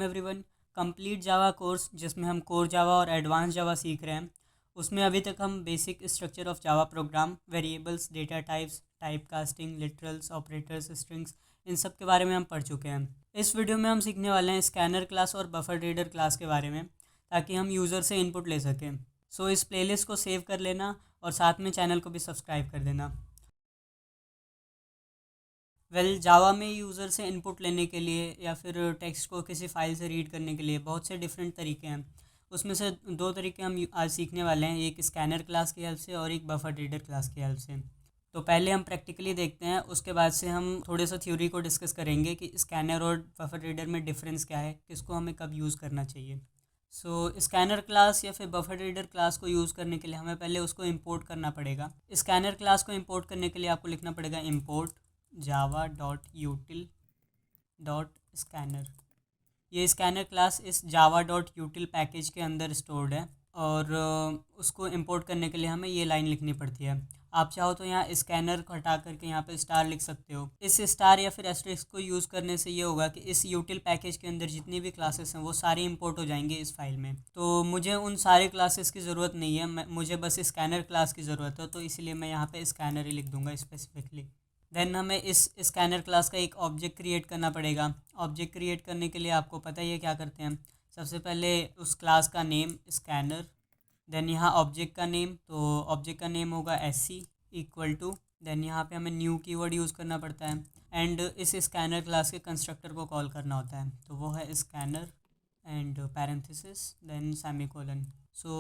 Everyone. Complete जावा course जिसमें हम core Java और एडवांस जावा सीख रहे हैं, उसमें अभी तक हम basic structure of Java program, variables, data types, type casting, literals, operators, strings, इन सब के बारे में हम पढ़ चुके हैं। इस वीडियो में हम सीखने वाले हैं स्कैनर क्लास और बफर रीडर क्लास के बारे में, ताकि हम यूज़र से इनपुट ले सकें। सो इस प्लेलिस्ट को सेव कर लेना और साथ में चैनल को भी सब्सक्राइब कर देना। जावा में यूज़र से इनपुट लेने के लिए या फिर टेक्स्ट को किसी फाइल से रीड करने के लिए बहुत से डिफरेंट तरीके हैं। उसमें से दो तरीके हम आज सीखने वाले हैं, एक स्कैनर क्लास की हेल्प से और एक बफर रीडर क्लास की हेल्प से। तो पहले हम प्रैक्टिकली देखते हैं, उसके बाद से हम थोड़े सा थ्योरी को डिस्कस करेंगे कि स्कैनर और बफर रीडर में डिफरेंस क्या है, किसको हमें कब यूज़ करना चाहिए। स्कैनर क्लास या फिर बफर रीडर क्लास को यूज़ करने के लिए हमें पहले उसको इंपोर्ट करना पड़ेगा। स्कैनर क्लास को इंपोर्ट करने के लिए आपको लिखना पड़ेगा इंपोर्ट java.util.scanner। ये स्कैनर क्लास इस java.util पैकेज के अंदर स्टोर्ड है और उसको इंपोर्ट करने के लिए हमें ये लाइन लिखनी पड़ती है। आप चाहो तो यहाँ स्कैनर को हटा करके यहाँ पे स्टार लिख सकते हो। इस स्टार या फिर एस्टेरिस्क को यूज़ करने से ये होगा कि इस यूटिल पैकेज के अंदर जितनी भी क्लासेस हैं वो सारी इंपोर्ट हो जाएंगे इस फाइल में। तो मुझे उन सारे क्लासेस की ज़रूरत नहीं है, मुझे बस स्कैनर क्लास की ज़रूरत है, तो इसलिए मैं यहाँ पे स्कैनर ही लिख दूँगा स्पेसिफिकली। देन हमें इस स्कैनर क्लास का एक ऑब्जेक्ट क्रिएट करना पड़ेगा। ऑब्जेक्ट क्रिएट करने के लिए आपको पता ही है क्या करते हैं। सबसे पहले उस क्लास का नेम स्कैनर, देन यहाँ ऑब्जेक्ट का नेम, तो ऑब्जेक्ट का नेम होगा SC इक्वल टू, देन यहाँ पे हमें न्यू कीवर्ड यूज़ करना पड़ता है एंड इस स्कैनर क्लास के कंस्ट्रक्टर को कॉल करना होता है, तो वो है scanner and parenthesis then semicolon.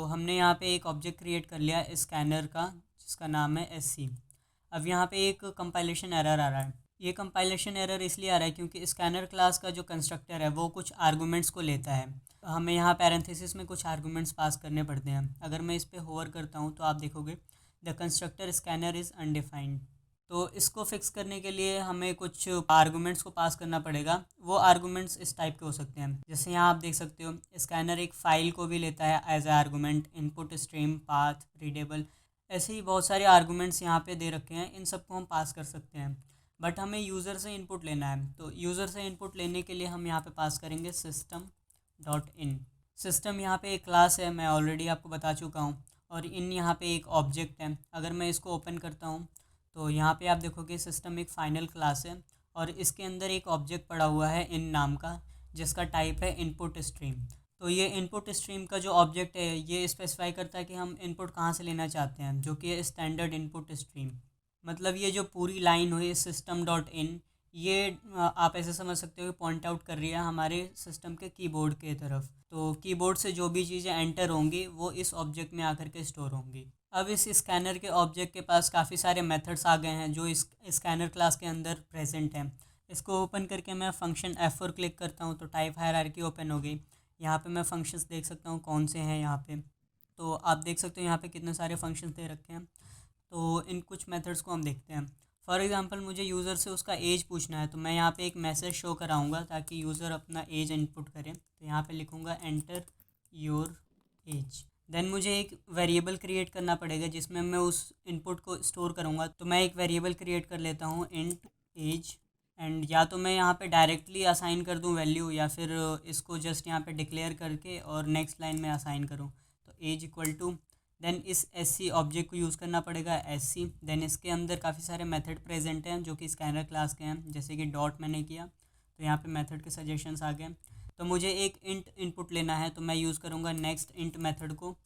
हमने यहाँ पे एक ऑब्जेक्ट क्रिएट कर लिया स्कैनर का जिसका नाम है SC। अब यहाँ पे एक कंपाइलेशन एरर आ रहा है। ये कंपाइलेशन एरर इसलिए आ रहा है क्योंकि स्कैनर क्लास का जो कंस्ट्रक्टर है वो कुछ आर्गुमेंट्स को लेता है। हमें यहाँ पैरेंथेसिस में कुछ आर्गुमेंट्स पास करने पड़ते हैं। अगर मैं इस पर होवर करता हूँ तो आप देखोगे the constructor scanner is undefined. तो इसको फिक्स करने के लिए हमें कुछ आर्गुमेंट्स को पास करना पड़ेगा। वो आर्गुमेंट्स इस टाइप के हो सकते हैं, जैसे यहाँ आप देख सकते हो स्कैनर एक फ़ाइल को भी लेता है as a argument, input stream, path, readable, ऐसे ही बहुत सारे आर्गुमेंट्स यहाँ पे दे रखे हैं। इन सबको हम पास कर सकते हैं, बट हमें यूज़र से इनपुट लेना है। तो यूज़र से इनपुट लेने के लिए हम यहाँ पे पास करेंगे सिस्टम डॉट इन। सिस्टम यहाँ पे एक क्लास है, मैं ऑलरेडी आपको बता चुका हूँ, और इन यहाँ पे एक ऑब्जेक्ट है। अगर मैं इसको ओपन करता हूँ तो यहाँ पे आप देखोगे सिस्टम एक फाइनल क्लास है और इसके अंदर एक ऑब्जेक्ट पड़ा हुआ है इन नाम का, जिसका टाइप है इनपुट स्ट्रीम। तो ये इनपुट स्ट्रीम का जो ऑब्जेक्ट है ये स्पेसिफाई करता है कि हम इनपुट कहाँ से लेना चाहते हैं, जो कि है स्टैंडर्ड इनपुट स्ट्रीम। मतलब ये जो पूरी लाइन हुई सिस्टम डॉट इन, ये आप ऐसे समझ सकते हो कि पॉइंट आउट कर रही है हमारे सिस्टम के कीबोर्ड के तरफ। तो कीबोर्ड से जो भी चीज़ें एंटर होंगी वो इस ऑब्जेक्ट में आकर के स्टोर होंगी। अब इस स्कैनर के ऑब्जेक्ट के पास काफ़ी सारे मेथड्स आ गए हैं जो इस स्कैनर क्लास के अंदर प्रेजेंट हैं। इसको ओपन करके मैं फंक्शन F4 क्लिक करता हूँ तो टाइप हायरार्की ओपन हो गई। यहाँ पे मैं फंक्शंस देख सकता हूँ कौन से हैं यहाँ पे। तो आप देख सकते हो यहाँ पे कितने सारे फंक्शंस दे रखे हैं। तो इन कुछ मेथड्स को हम देखते हैं। फॉर एग्जांपल मुझे यूज़र से उसका एज पूछना है, तो मैं यहाँ पे एक मैसेज शो कराऊंगा ताकि यूज़र अपना एज इनपुट करे। तो यहाँ पे लिखूँगा एंटर योर एज। देन मुझे एक वेरिएबल क्रिएट करना पड़ेगा जिसमें मैं उस इनपुट को स्टोर करूँगा। तो मैं एक वेरिएबल क्रिएट कर लेता हूँ इंट एज, एंड या तो मैं यहाँ पे डायरेक्टली असाइन कर दूँ वैल्यू, या फिर इसको जस्ट यहाँ पे डिक्लेयर करके और नेक्स्ट लाइन में असाइन करूँ। तो एज इक्वल टू, देन इस SC ऑब्जेक्ट को यूज़ करना पड़ेगा SC। देन इसके अंदर काफ़ी सारे मेथड प्रेजेंट हैं जो कि स्कैनर क्लास के हैं, जैसे कि डॉट मैंने किया तो यहाँ पे मेथड के सजेशंस आ गए। तो मुझे एक इंट इनपुट लेना है तो मैं यूज़ करूँगा नेक्स्ट इंट मेथड को।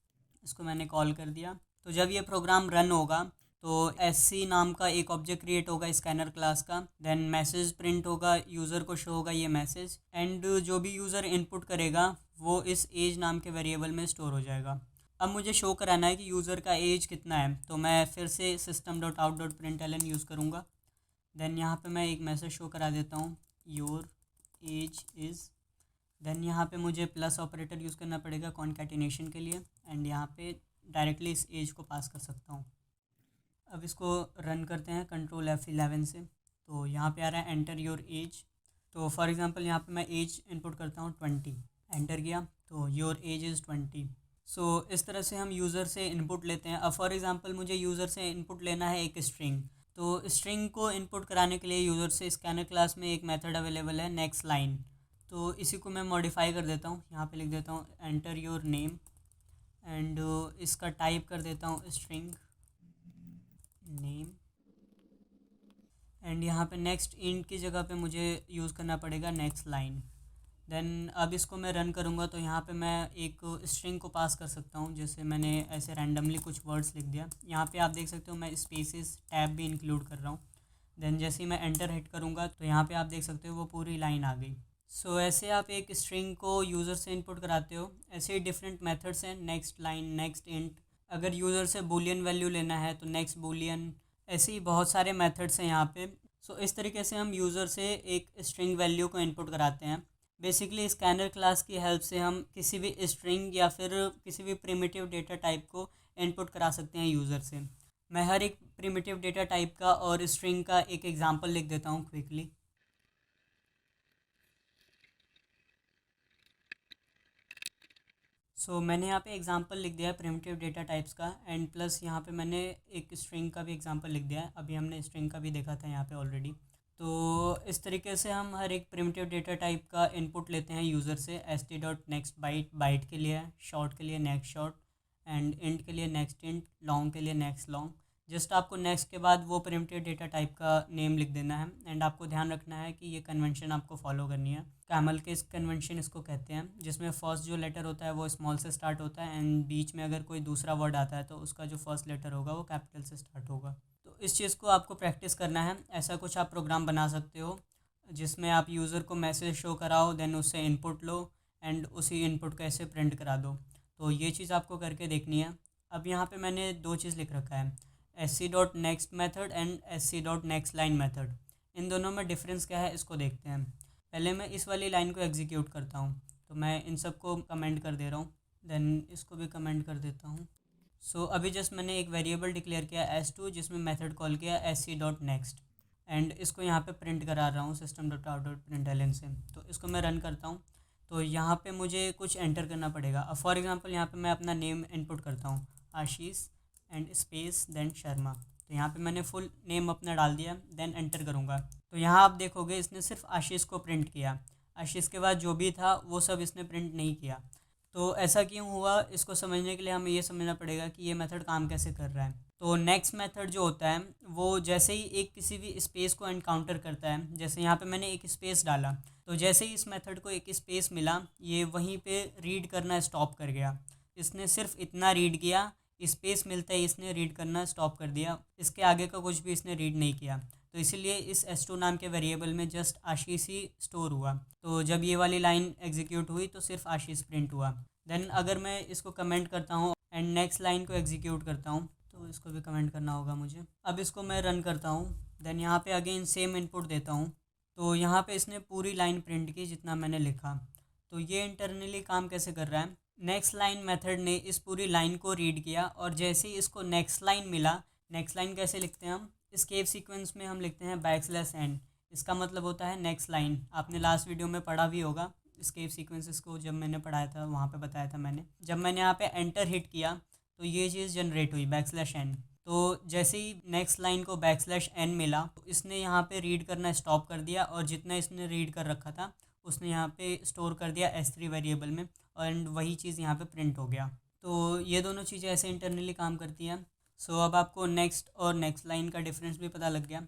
इसको मैंने कॉल कर दिया। तो जब ये प्रोग्राम रन होगा तो SC नाम का एक ऑब्जेक्ट क्रिएट होगा स्कैनर क्लास का। देन मैसेज प्रिंट होगा, यूज़र को शो होगा ये मैसेज, एंड जो भी यूज़र इनपुट करेगा वो इस एज नाम के वेरिएबल में स्टोर हो जाएगा। अब मुझे शो कराना है कि यूज़र का एज कितना है, तो मैं फिर से system dot out dot print use करूँगा। देन यहाँ पे मैं एक मैसेज शो करा देता हूँ योर एज इज़। देन यहाँ पे मुझे प्लस ऑपरेटर यूज़ करना पड़ेगा कॉन्कैटिनेशन के लिए, एंड यहाँ पे डायरेक्टली इस एज को पास कर सकता हूँ। अब इसको रन करते हैं कंट्रोल F11 से। तो यहाँ पे आ रहा है एंटर योर एज। तो फॉर एग्जांपल यहाँ पे मैं एज इनपुट करता हूँ 20, एंटर किया तो योर एज इज़ 20। इस तरह से हम यूज़र से इनपुट लेते हैं। अब फॉर एग्जांपल मुझे यूज़र से इनपुट लेना है एक स्ट्रिंग। तो स्ट्रिंग को इनपुट कराने के लिए यूज़र से स्कैनर क्लास में एक मेथड अवेलेबल है नेक्स्ट लाइन। तो इसी को मैं मॉडिफाई कर देता हूँ, यहाँ पे लिख देता हूँ एंटर योर नेम एंड इसका टाइप कर देता हूँ स्ट्रिंग नेम एंड यहाँ पे नेक्स्ट इंट की जगह पे मुझे यूज़ करना पड़ेगा नेक्स्ट लाइन। देन अब इसको मैं रन करूँगा तो यहाँ पे मैं एक स्ट्रिंग को पास कर सकता हूँ, जैसे मैंने ऐसे रैंडमली कुछ वर्ड्स लिख दिया। यहाँ पे आप देख सकते हो मैं स्पेसेस टैब भी इंक्लूड कर रहा हूँ। देन जैसे ही मैं एंटर हिट करूँगा तो यहाँ पे आप देख सकते हो वो पूरी लाइन आ गई। सो ऐसे आप एक स्ट्रिंग को यूज़र से इनपुट कराते हो। ऐसे ही डिफरेंट मेथड्स हैं, नेक्स्ट लाइन, नेक्स्ट इंट। अगर यूज़र से बूलियन वैल्यू लेना है तो नेक्स्ट बूलियन। ऐसे ही बहुत सारे मेथड्स हैं यहाँ पे। सो इस तरीके से हम यूज़र से एक स्ट्रिंग वैल्यू को इनपुट कराते हैं। बेसिकली स्कैनर क्लास की हेल्प से हम किसी भी स्ट्रिंग या फिर किसी भी प्रिमिटिव डेटा टाइप को इनपुट करा सकते हैं यूज़र से। मैं हर एक प्रिमिटिव डेटा टाइप का और स्ट्रिंग का एक एग्जांपल लिख देता हूँ क्विकली। मैंने यहाँ पे एग्जांपल लिख दिया है प्रिमिटिव डेटा टाइप्स का एंड प्लस यहाँ पे मैंने एक स्ट्रिंग का भी एग्जांपल लिख दिया है। अभी हमने स्ट्रिंग का भी देखा था यहाँ पे ऑलरेडी। तो इस तरीके से हम हर एक प्रिमिटिव डेटा टाइप का इनपुट लेते हैं यूज़र से। st.next बाइट, बाइट के लिए, शॉर्ट के लिए नेक्स्ट शॉर्ट एंड इंट के लिए नेक्स्ट इंट, लॉन्ग के लिए नेक्स्ट लॉन्ग। जस्ट आपको नेक्स्ट के बाद वो प्रिमिटिव डेटा टाइप का नेम लिख देना है एंड आपको ध्यान रखना है कि ये कन्वेंशन आपको फॉलो करनी है। कैमल के इस कन्वेंशन इसको कहते हैं, जिसमें फर्स्ट जो लेटर होता है वो स्मॉल से स्टार्ट होता है एंड बीच में अगर कोई दूसरा वर्ड आता है तो उसका जो फर्स्ट लेटर होगा वो कैपिटल से स्टार्ट होगा। तो इस चीज़ को आपको प्रैक्टिस करना है। ऐसा कुछ आप प्रोग्राम बना सकते हो जिसमें आप यूज़र को मैसेज शो कराओ, देन उससे इनपुट लो एंड उसी इनपुट को ऐसे प्रिंट करा दो। तो ये चीज़ आपको करके देखनी है। अब यहाँ पे मैंने दो चीज़ लिख रखा है, sc.next method and sc.next line method. इन दोनों में डिफरेंस क्या है इसको देखते हैं। पहले मैं इस वाली लाइन को एग्जीक्यूट करता हूँ, तो मैं इन सब को कमेंट कर दे रहा हूँ, देन इसको भी कमेंट कर देता हूँ। अभी जस्ट मैंने एक वेरिएबल डिक्लेयर किया s2 जिसमें मेथड कॉल किया sc.next एंड इसको यहाँ पे प्रिंट करा रहा हूँ system.out.println से। तो इसको मैं रन करता हूँ तो यहाँ पे मुझे कुछ एंटर करना पड़ेगा। अब फॉर एग्जांपल यहाँ पे मैं अपना नेम इनपुट करता हूँ, आशीष एंड स्पेस देन शर्मा। तो यहाँ पे मैंने फुल नेम अपना डाल दिया, देन एंटर करूँगा तो यहाँ आप देखोगे इसने सिर्फ आशीष को प्रिंट किया। आशीष के बाद जो भी था वो सब इसने प्रिंट नहीं किया। तो ऐसा क्यों हुआ, इसको समझने के लिए हमें ये समझना पड़ेगा कि ये मेथड काम कैसे कर रहा है। तो नेक्स्ट मेथड जो होता है वो जैसे ही एक किसी भी स्पेस को एनकाउंटर करता है, जैसे यहाँ पे मैंने एक स्पेस डाला तो जैसे ही इस मेथड को एक स्पेस मिला ये वहीं पे रीड करना स्टॉप कर गया। इसने सिर्फ इतना रीड किया, स्पेस मिलता ही इसने रीड करना स्टॉप कर दिया, इसके आगे का कुछ भी इसने रीड नहीं किया। तो इसीलिए इस s2 नाम के वेरिएबल में जस्ट आशीष ही स्टोर हुआ। तो जब ये वाली लाइन एग्जीक्यूट हुई तो सिर्फ आशीष प्रिंट हुआ। देन अगर मैं इसको कमेंट करता हूँ एंड नेक्स्ट लाइन को एग्जीक्यूट करता हूँ तो इसको भी कमेंट करना होगा मुझे। अब इसको मैं रन करता हूँ, देन यहाँ पे अगेन सेम इनपुट देता हूँ तो यहाँ पे इसने पूरी लाइन प्रिंट की जितना मैंने लिखा। तो ये इंटरनली काम कैसे कर रहा है, नेक्स्ट लाइन मेथड ने इस पूरी लाइन को रीड किया और जैसे ही इसको नेक्स्ट लाइन मिला, नेक्स्ट लाइन कैसे लिखते हैं हम, स्केप सीक्वेंस में हम लिखते हैं \n। इसका मतलब होता है नेक्स्ट लाइन। आपने लास्ट वीडियो में पढ़ा भी होगा स्केप सीक्वेंसेस को, जब मैंने पढ़ाया था वहाँ पे बताया था मैंने। जब मैंने यहाँ पे एंटर हिट किया तो ये चीज़ जनरेट हुई \n। तो जैसे ही नेक्स्ट लाइन को \n मिला तो इसने यहाँ पे रीड करना स्टॉप कर दिया और जितना इसने रीड कर रखा था उसने यहाँ पे स्टोर कर दिया s3 वेरिएबल में एंड वही चीज़ यहाँ पे प्रिंट हो गया। तो ये दोनों चीज़ें ऐसे इंटरनली काम करती हैं। अब आपको नेक्स्ट और नेक्स्ट लाइन का डिफरेंस भी पता लग गया।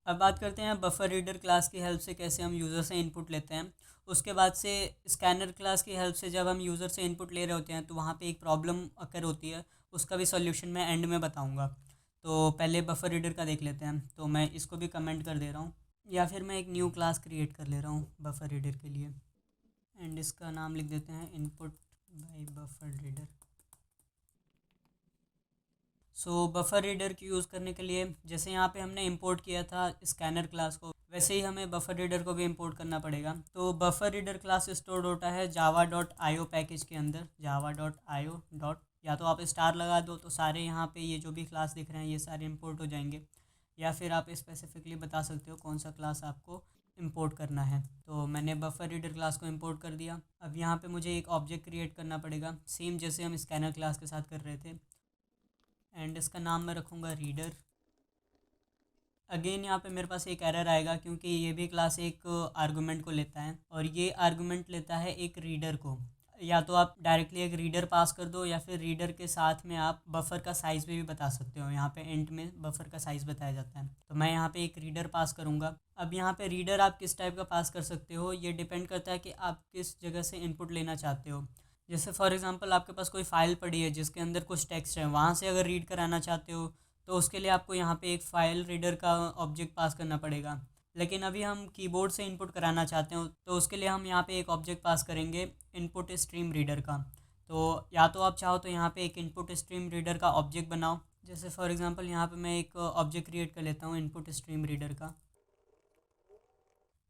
अब बात करते हैं बफर रीडर क्लास की हेल्प से कैसे हम यूज़र से इनपुट लेते हैं। उसके बाद से स्कैनर क्लास की हेल्प से जब हम यूज़र से इनपुट ले रहे होते हैं तो वहाँ पे एक प्रॉब्लम अकर होती है, उसका भी सॉल्यूशन मैं एंड में बताऊँगा। तो पहले बफर रीडर का देख लेते हैं। तो मैं इसको भी कमेंट कर दे रहा हूँ या फिर मैं एक न्यू क्लास क्रिएट कर ले रहा हूँ बफर रीडर के लिए एंड इसका नाम लिख देते हैं input by buffer reader. Buffer reader की यूज़ करने के लिए जैसे यहाँ पे हमने इंपोर्ट किया था स्कैनर क्लास को, वैसे ही हमें बफर रीडर को भी इंपोर्ट करना पड़ेगा। तो बफर रीडर क्लास स्टोर होता है java.io पैकेज के अंदर, java.io. या तो आप स्टार लगा दो तो सारे यहाँ पे ये जो भी क्लास दिख रहे हैं ये सारे इंपोर्ट हो जाएंगे, या फिर आप स्पेसिफिकली बता सकते हो कौन सा क्लास आपको इंपोर्ट करना है। तो मैंने बफर रीडर क्लास को इंपोर्ट कर दिया। अब यहाँ पे मुझे एक ऑब्जेक्ट क्रिएट करना पड़ेगा सेम जैसे हम स्कैनर क्लास के साथ कर रहे थे एंड इसका नाम मैं रखूँगा रीडर अगेन यहाँ पे मेरे पास एक एरर आएगा क्योंकि ये भी क्लास एक आर्गुमेंट को लेता है और ये आर्गुमेंट लेता है एक रीडर को। या तो आप डायरेक्टली एक रीडर पास कर दो या फिर रीडर के साथ में आप बफर का साइज़ भी बता सकते हो। यहाँ पे एंड में बफर का साइज़ बताया जाता है, तो मैं यहाँ पे एक रीडर पास करूँगा। अब यहाँ पे रीडर आप किस टाइप का पास कर सकते हो ये डिपेंड करता है कि आप किस जगह से इनपुट लेना चाहते हो। जैसे फॉर एग्जांपल आपके पास कोई फाइल पड़ी है जिसके अंदर कुछ टेक्स्ट है, वहाँ से अगर रीड कराना चाहते हो तो उसके लिए आपको यहाँ पे एक फ़ाइल रीडर का ऑब्जेक्ट पास करना पड़ेगा। लेकिन अभी हम कीबोर्ड से इनपुट कराना चाहते हो तो उसके लिए हम यहाँ पे एक ऑब्जेक्ट पास करेंगे इनपुट स्ट्रीम रीडर का। तो या तो आप चाहो तो यहाँ पे एक इनपुट स्ट्रीम रीडर का ऑब्जेक्ट बनाओ। जैसे फॉर एग्जांपल यहाँ पे मैं एक ऑब्जेक्ट क्रिएट कर लेता हूँ इनपुट स्ट्रीम रीडर का,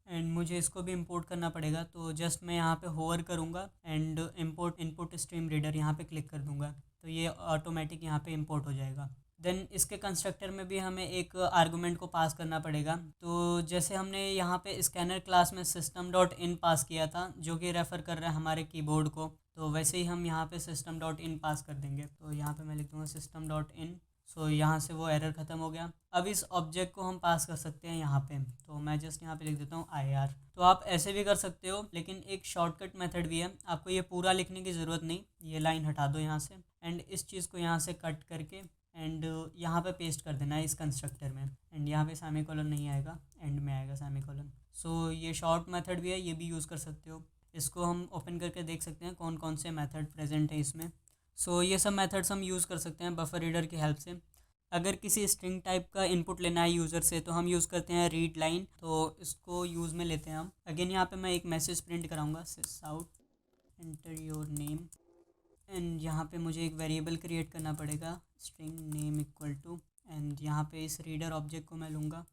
एंड मुझे इसको भी इंपोर्ट करना पड़ेगा। तो जस्ट मैं यहाँ पे होवर करूँगा and import input stream reader यहाँ पे क्लिक कर दूँगा, तो ये ऑटोमेटिक यहाँ पे इंपोर्ट हो जाएगा। देन इसके कंस्ट्रक्टर में भी हमें एक आर्गुमेंट को पास करना पड़ेगा। तो जैसे हमने यहाँ पे स्कैनर क्लास में सिस्टम डॉट इन पास किया था जो कि रेफ़र कर रहा है हमारे कीबोर्ड को, तो वैसे ही हम यहाँ पे सिस्टम डॉट इन पास कर देंगे। तो यहाँ पे मैं लिख दूँगा सिस्टम डॉट इन। सो यहाँ से वो एरर ख़त्म हो गया। अब इस ऑब्जेक्ट को हम पास कर सकते हैं यहाँ पे, तो मैं जस्ट यहाँ पे लिख देता हूँ IR। तो आप ऐसे भी कर सकते हो, लेकिन एक शॉर्टकट मेथड भी है, आपको ये पूरा लिखने की ज़रूरत नहीं। ये लाइन हटा दो यहाँ से एंड इस चीज़ को यहाँ से कट करके एंड यहाँ पे पेस्ट कर देना है इस कंस्ट्रक्टर में। एंड यहाँ पे सेमीकोलन नहीं आएगा, एंड में आएगा सेमीकोलन। सो ये शॉर्ट मेथड भी है, ये भी यूज़ कर सकते हो। इसको हम ओपन करके देख सकते हैं कौन कौन से मेथड प्रेजेंट है इसमें। सो ये सब मेथड्स हम यूज़ कर सकते हैं बफर रीडर की हेल्प से। अगर किसी स्ट्रिंग टाइप का इनपुट लेना है यूज़र से तो हम यूज़ करते हैं रीड लाइन, तो इसको यूज़ में लेते हैं हम। अगेन यहाँ पे मैं एक मैसेज प्रिंट कराऊंगा sys out enter your name, and यहाँ पे मुझे एक वेरिएबल क्रिएट करना पड़ेगा string name equal to, and यहाँ पे इस रीडर ऑब्जेक्ट को मैं लूँगा।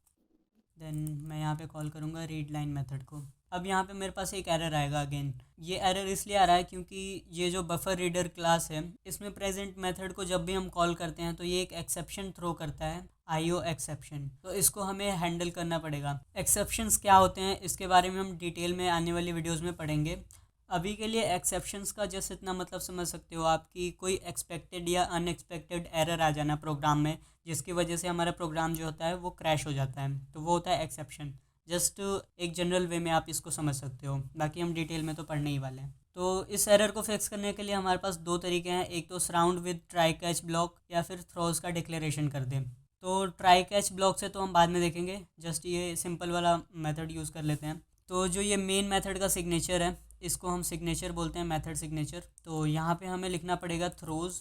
देन मैं यहाँ पे कॉल करूँगा रीड लाइन मेथड को। अब यहाँ पे मेरे पास एक एरर आएगा अगेन। ये एरर इसलिए आ रहा है क्योंकि ये जो बफर रीडर क्लास है इसमें प्रेजेंट मेथड को जब भी हम कॉल करते हैं तो ये एक एक्सेप्शन थ्रो करता है, IO एक्सेप्शन। तो इसको हमें हैंडल करना पड़ेगा। एक्सेप्शंस क्या होते हैं इसके बारे में हम डिटेल में आने वाली वीडियोज़ में पढ़ेंगे। अभी के लिए एक्सेप्शंस का जस्ट इतना मतलब समझ सकते हो आप कि कोई एक्सपेक्टेड या अनएक्सपेक्टेड एरर आ जाना प्रोग्राम में, जिसकी वजह से हमारा प्रोग्राम जो होता है वो क्रैश हो जाता है, तो वो होता है एक्सेप्शन। जस्ट एक जनरल वे में आप इसको समझ सकते हो, बाकी हम डिटेल में तो पढ़ने ही वाले हैं। तो इस एरर को फिक्स करने के लिए हमारे पास दो तरीके हैं, एक तो surround with try catch block या फिर थ्रोज का डिक्लेरेशन कर दें। तो ट्राई कैच ब्लॉक से तो हम बाद में देखेंगे, जस्ट ये सिंपल वाला मेथड यूज़ कर लेते हैं। तो जो ये मेन मेथड का सिग्नेचर है इसको हम सिग्नेचर बोलते हैं, मेथड सिग्नेचर। तो यहाँ पे हमें लिखना पड़ेगा थ्रोज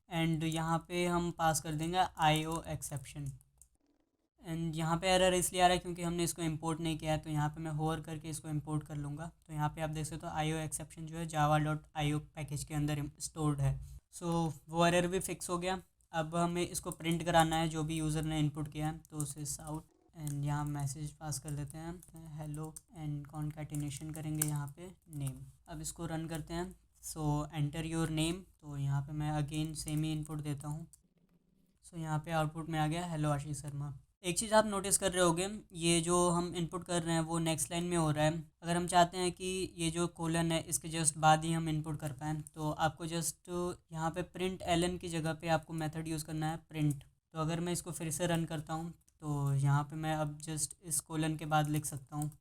एंड यहाँ पे हम पास कर देंगे IO एक्सेप्शन। एंड यहाँ पे एरर इसलिए आ रहा है क्योंकि हमने इसको इंपोर्ट नहीं किया है, तो यहाँ पे मैं होवर करके इसको इंपोर्ट कर लूँगा। तो यहाँ पे आप देख सकते हो IO एक्सेप्शन जो है java.io पैकेज के अंदर स्टोर्ड है। सो वो एरर भी फिक्स हो गया। अब हमें इसको प्रिंट कराना है जो भी यूज़र ने इनपुट किया है, तो उसे आउट एंड यहाँ मैसेज पास कर देते हैं हेलो एंड कॉन्कैटिनेशन करेंगे यहाँ पे नेम। अब इसको रन करते हैं। सो एंटर योर नेम, तो यहाँ पे मैं अगेन सेम ही इनपुट देता हूँ। सो यहाँ पे आउटपुट में आ गया हेलो आशीष शर्मा। एक चीज़ आप नोटिस कर रहे होगे, ये जो हम इनपुट कर रहे हैं वो नेक्स्ट लाइन में हो रहा है। अगर हम चाहते हैं कि ये जो कोलन है इसके जस्ट बाद ही हम इनपुट कर पाएँ तो आपको जस्ट यहाँ पे प्रिंट एलन की जगह पे आपको मेथड यूज़ करना है प्रिंट। तो अगर मैं इसको फिर से रन करता हूँ तो यहाँ पे मैं अब जस्ट इस कोलन के बाद लिख सकता हूँ।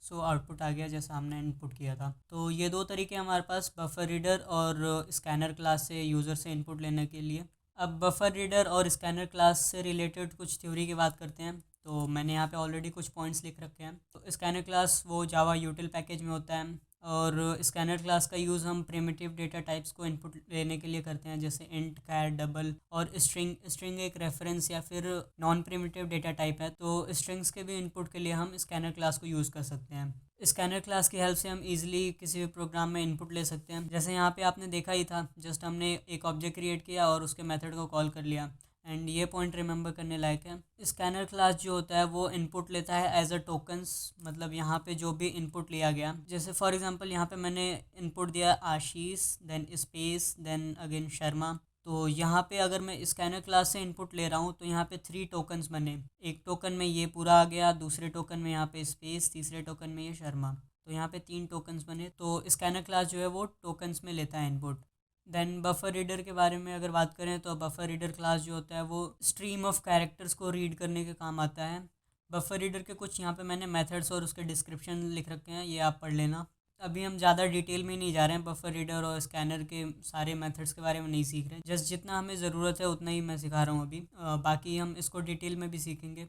सो आउटपुट आ गया जैसा हमने इनपुट किया था। तो ये दो तरीके हमारे पास बफर रीडर और स्कैनर क्लास से यूज़र से इनपुट लेने के लिए। अब बफर रीडर और स्कैनर क्लास से रिलेटेड कुछ थ्योरी की बात करते हैं। तो मैंने यहाँ पे ऑलरेडी कुछ पॉइंट्स लिख रखे हैं। तो स्कैनर क्लास वो जावा यूटिल पैकेज में होता है और स्कैनर क्लास का यूज़ हम प्रिमिटिव डेटा टाइप्स को इनपुट लेने के लिए करते हैं, जैसे इंट, कैर, डबल और स्ट्रिंग। स्ट्रिंग एक रेफरेंस या फिर नॉन प्रिमिटिव डेटा टाइप है, तो स्ट्रिंग्स के भी इनपुट के लिए हम स्कैनर क्लास को यूज़ कर सकते हैं। स्कैनर क्लास की हेल्प से हम इजीली किसी भी प्रोग्राम में इनपुट ले सकते हैं। जैसे यहाँ पे आपने देखा ही था, जस्ट हमने एक ऑब्जेक्ट क्रिएट किया और उसके मेथड को कॉल कर लिया। एंड ये पॉइंट रिमेंबर करने लायक है, स्कैनर क्लास जो होता है वो इनपुट लेता है एज अ टोकन्स। मतलब यहाँ पे जो भी इनपुट लिया गया, जैसे फॉर एग्जांपल यहाँ पे मैंने इनपुट दिया Ashish, then space, then again Sharma. तो यहाँ पे अगर मैं स्कैनर क्लास से इनपुट ले रहा हूँ तो यहाँ पे 3 टोकन्स बने। एक टोकन में ये पूरा आ गया, दूसरे टोकन में यहाँ पे स्पेस, तीसरे टोकन में ये शर्मा। तो यहाँ पे 3 टोकन्स बने। तो स्कैनर क्लास जो है वो टोकन्स में लेता है इनपुट। देन बफर रीडर के बारे में अगर बात करें तो बफर रीडर क्लास जो होता है वो स्ट्रीम ऑफ कैरेक्टर्स को रीड करने के काम आता है। बफर रीडर के कुछ यहाँ पे मैंने मेथड्स और उसके डिस्क्रिप्शन लिख रखे हैं, ये आप पढ़ लेना। अभी हम ज़्यादा डिटेल में नहीं जा रहे हैं, बफर रीडर और स्कैनर के सारे मेथड्स के बारे में नहीं सीख रहे, जस्ट जितना हमें ज़रूरत है उतना ही मैं सिखा रहा हूँ अभी। बाकी हम इसको डिटेल में भी सीखेंगे।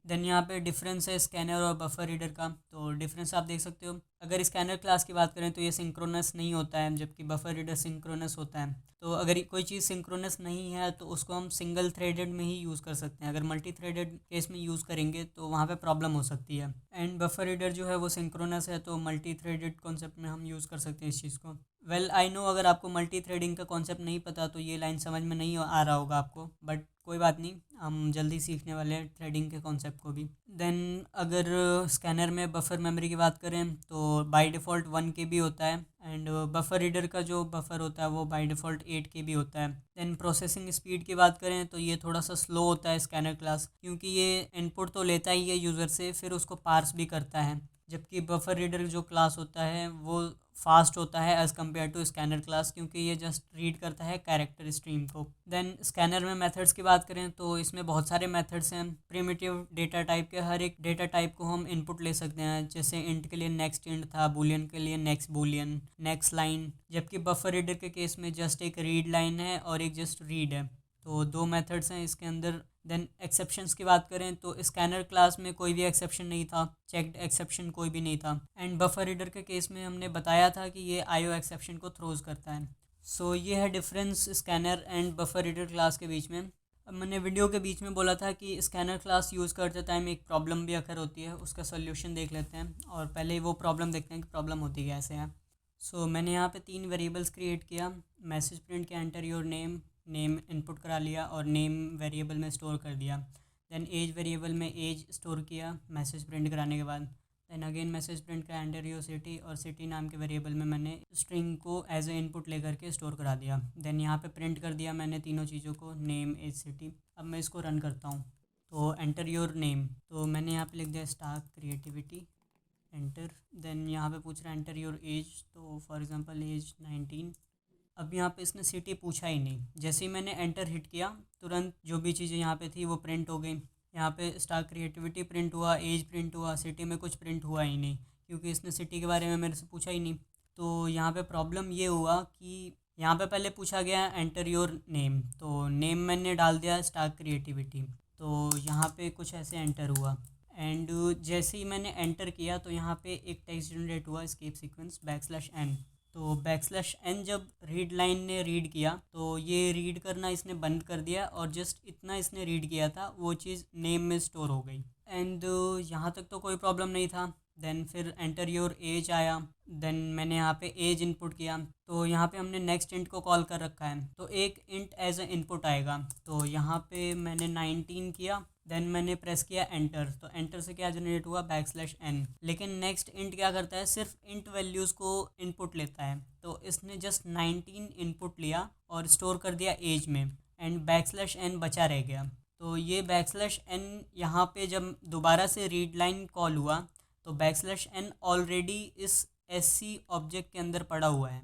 देन यहाँ पे डिफरेंस है स्कैनर और बफर रीडर का। तो डिफरेंस आप देख सकते हो, अगर स्कैनर क्लास की बात करें तो ये सिंक्रोनस नहीं होता है, जबकि बफर रीडर सिंक्रोनस होता है। तो अगर कोई चीज़ सिंक्रोनस नहीं है तो उसको हम सिंगल थ्रेडेड में ही यूज़ कर सकते हैं, अगर मल्टी थ्रेडेड केस में यूज़ करेंगे तो वहाँ पे प्रॉब्लम हो सकती है। एंड बफर रीडर जो है वो सिंक्रोनस है, तो मल्टी थ्रेडेड कॉन्सेप्ट में हम यूज़ कर सकते हैं इस चीज़ को। वेल आई नो अगर आपको मल्टी थ्रेडिंग का कॉन्सेप्ट नहीं पता तो ये लाइन समझ में नहीं आ रहा होगा आपको, बट कोई बात नहीं, हम जल्दी सीखने वाले हैं थ्रेडिंग के कॉन्सेप्ट को भी। देन अगर स्कैनर में बफर मेमोरी की बात करें तो बाय डिफ़ॉल्ट 1 KB होता है, एंड बफर रीडर का जो बफर होता है वो बाय डिफ़ॉल्ट 8 KB होता है। देन प्रोसेसिंग स्पीड की बात करें तो ये थोड़ा सा स्लो होता है स्कैनर क्लास, क्योंकि ये इनपुट तो लेता ही है यूज़र से, फिर उसको पार्स भी करता है। जबकि बफर रीडर जो क्लास होता है वो फास्ट होता है as compare to scanner class, क्योंकि ये जस्ट रीड करता है कैरेक्टर स्ट्रीम को। देन स्कैनर में मेथड्स की बात करें तो इसमें बहुत सारे मेथड्स हैं। प्रिमिटिव डेटा टाइप के हर एक डेटा टाइप को हम इनपुट ले सकते हैं, जैसे इंट के लिए नेक्स्ट इंट था, बूलियन के लिए नेक्स्ट बूलियन, नेक्स्ट लाइन। जबकि बफर रीडर के केस में जस्ट एक रीड लाइन है और एक जस्ट रीड है, तो दो मेथड्स हैं इसके अंदर। देन एक्सेप्शंस की बात करें तो स्कैनर क्लास में कोई भी एक्सेप्शन नहीं था, चेक्ड एक्सेप्शन कोई भी नहीं था। एंड बफर रीडर के केस में हमने बताया था कि ये आईओ एक्सेप्शन को थ्रोज करता है। सो ये है difference scanner and buffer reader class के बीच में। अब मैंने वीडियो के बीच में बोला था कि स्कैनर क्लास यूज़ करते टाइम एक प्रॉब्लम भी अकर होती है, उसका सोल्यूशन देख लेते हैं, और पहले वो प्रॉब्लम देखते हैं कि प्रॉब्लम होती कैसे है। सो मैंने यहाँ पे 3 वेरिएबल्स क्रिएट किया। मैसेज प्रिंट के enter your name, name input करा लिया और नेम वेरिएबल में स्टोर कर दिया। देन एज वेरिएबल में एज स्टोर किया मैसेज प्रिंट कराने के बाद। देन अगेन मैसेज प्रिंट का एंटर योर सिटी, और सिटी नाम के वेरिएबल में मैंने स्ट्रिंग को एज ए इनपुट लेकर के स्टोर करा दिया। देन यहाँ पे प्रिंट कर दिया मैंने तीनों चीज़ों को, नेम एज सिटी। अब मैं इसको रन करता हूँ। तो एंटर योर नेम, तो मैंने यहाँ पे लिख दिया स्टार क्रिएटिविटी, एंटर। देन यहाँ पे पूछ रहा है एंटर योर एज, तो फॉर एग्जांपल एज 19। अब यहाँ पे इसने सिटी पूछा ही नहीं, जैसे ही मैंने एंटर हिट किया तुरंत जो भी चीज़ें यहाँ पे थी वो प्रिंट हो गई। यहाँ पे स्टार क्रिएटिविटी प्रिंट हुआ, एज प्रिंट हुआ, सिटी में कुछ प्रिंट हुआ ही नहीं, क्योंकि इसने सिटी के बारे में मेरे से पूछा ही नहीं। तो यहाँ पे प्रॉब्लम ये हुआ कि यहाँ पे पहले पूछा गया एंटर योर नेम, तो नेम मैंने डाल दिया स्टार क्रिएटिविटी, तो यहाँ पे कुछ ऐसे एंटर हुआ। एंड जैसे ही मैंने एंटर किया तो यहाँ पे एक टेक्स्ट जनरेट हुआ, एस्केप सीक्वेंस \n। तो \n जब रीड लाइन ने रीड किया तो ये रीड करना इसने बंद कर दिया, और जस्ट इतना इसने रीड किया था वो चीज़ नेम में स्टोर हो गई। एंड यहाँ तक तो कोई प्रॉब्लम नहीं था। देन फिर एंटर योर एज आया, देन मैंने यहाँ पे एज इनपुट किया, तो यहाँ पे हमने नेक्स्ट इंट को कॉल कर रखा है, तो एक इंट एज ए इनपुट आएगा। तो यहाँ पे मैंने 19 किया, देन मैंने प्रेस किया एंटर, तो एंटर से क्या जनरेट हुआ \n। लेकिन नेक्स्ट इंट क्या करता है, सिर्फ इंट वैल्यूज़ को इनपुट लेता है, तो इसने जस्ट 19 इनपुट लिया और स्टोर कर दिया एज में, एंड \n बचा रह गया। तो ये \n यहाँ पे जब दोबारा से रीड लाइन कॉल हुआ तो \n ऑलरेडी इस SC ऑब्जेक्ट के अंदर पड़ा हुआ है।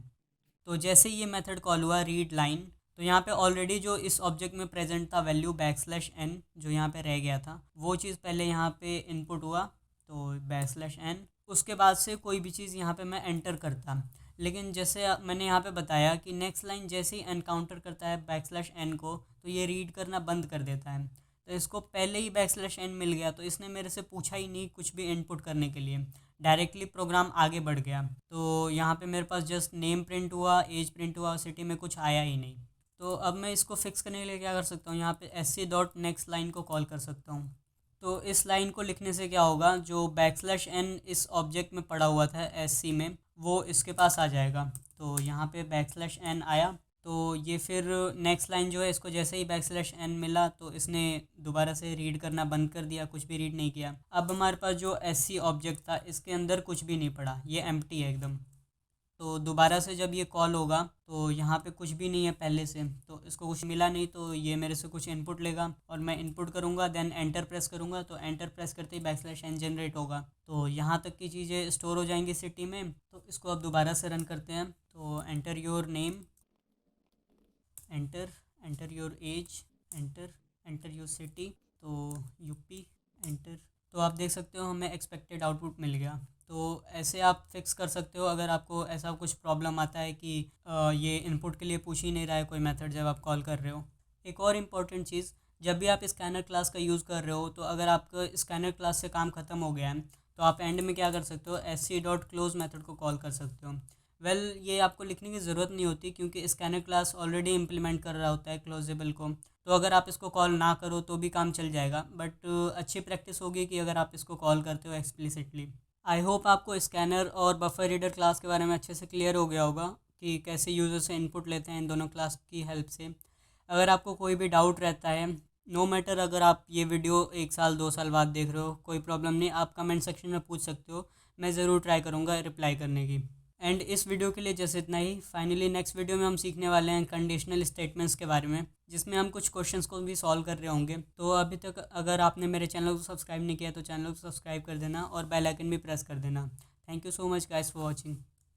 तो जैसे ये मेथड कॉल हुआ रीड लाइन, तो यहाँ पे ऑलरेडी जो इस ऑब्जेक्ट में प्रेजेंट था वैल्यू \n जो यहाँ पे रह गया था, वो चीज़ पहले यहाँ पे इनपुट हुआ, तो \n। उसके बाद से कोई भी चीज़ यहाँ पे मैं एंटर करता, लेकिन जैसे मैंने यहाँ पे बताया कि नेक्स्ट लाइन जैसे ही एनकाउंटर करता है \n को, तो ये रीड करना बंद कर देता है। तो इसको पहले ही \n मिल गया, तो इसने मेरे से पूछा ही नहीं कुछ भी इनपुट करने के लिए, डायरेक्टली प्रोग्राम आगे बढ़ गया। तो यहाँ पे मेरे पास जस्ट नेम प्रिंट हुआ, एज प्रिंट हुआ, सिटी में कुछ आया ही नहीं। तो अब मैं इसको फिक्स करने के लिए क्या कर सकता हूँ, यहाँ पे sc.next लाइन को कॉल कर सकता हूँ। तो इस लाइन को लिखने से क्या होगा, जो \n इस ऑब्जेक्ट में पड़ा हुआ था SC में, वो इसके पास आ जाएगा। तो यहाँ पे \n आया, तो ये फिर नेक्स्ट लाइन जो है इसको जैसे ही \n मिला तो इसने दोबारा से रीड करना बंद कर दिया, कुछ भी रीड नहीं किया। अब हमारे पास जो SC ऑब्जेक्ट था इसके अंदर कुछ भी नहीं पड़ा, ये एम्प्टी है एकदम। तो दोबारा से जब ये कॉल होगा तो यहाँ पे कुछ भी नहीं है पहले से, तो इसको कुछ मिला नहीं, तो ये मेरे से कुछ इनपुट लेगा और मैं इनपुट करूँगा, देन एंटर प्रेस करूँगा, तो एंटर प्रेस करते ही \n जनरेट होगा। तो यहाँ तक की चीज़ें स्टोर हो जाएंगी सिटी में। तो इसको अब दोबारा से रन करते हैं। तो enter your name, enter, enter your age, enter, enter your city, तो यूपी, एंटर। तो आप देख सकते हो हमें एक्सपेक्टेड आउटपुट मिल गया। तो ऐसे आप फिक्स कर सकते हो अगर आपको ऐसा कुछ प्रॉब्लम आता है कि ये इनपुट के लिए पूछ ही नहीं रहा है कोई मेथड जब आप कॉल कर रहे हो। एक और इम्पॉर्टेंट चीज़, जब भी आप स्कैनर क्लास का यूज़ कर रहे हो तो अगर आपका स्कैनर क्लास से काम ख़त्म हो गया है तो आप एंड में क्या कर सकते हो, sc.close मेथड को कॉल कर सकते हो। ये आपको लिखने की ज़रूरत नहीं होती क्योंकि स्कैनर क्लास ऑलरेडी इम्प्लीमेंट कर रहा होता है क्लोजेबल को। तो अगर आप इसको कॉल ना करो तो भी काम चल जाएगा, बट अच्छी प्रैक्टिस होगी कि अगर आप इसको कॉल करते हो एक्सप्लिसिटली। आई होप आपको स्कैनर और बफर रीडर क्लास के बारे में अच्छे से क्लियर हो गया होगा कि कैसे यूज़र से इनपुट लेते हैं इन दोनों क्लास की हेल्प से। अगर आपको कोई भी डाउट रहता है, नो मैटर अगर आप ये वीडियो 1 साल 2 साल बाद देख रहे हो, कोई प्रॉब्लम नहीं, आप कमेंट सेक्शन में पूछ सकते हो। मैं ज़रूर ट्राई करूँगा रिप्लाई करने की। एंड इस वीडियो के लिए जैसे इतना ही। फाइनली नेक्स्ट वीडियो में हम सीखने वाले हैं कंडीशनल स्टेटमेंट्स के बारे में, जिसमें हम कुछ क्वेश्चंस को भी सॉल्व कर रहे होंगे। तो अभी तक अगर आपने मेरे चैनल को सब्सक्राइब नहीं किया तो चैनल को सब्सक्राइब कर देना और बेल आइकन भी प्रेस कर देना। Thank you so much guys for watching.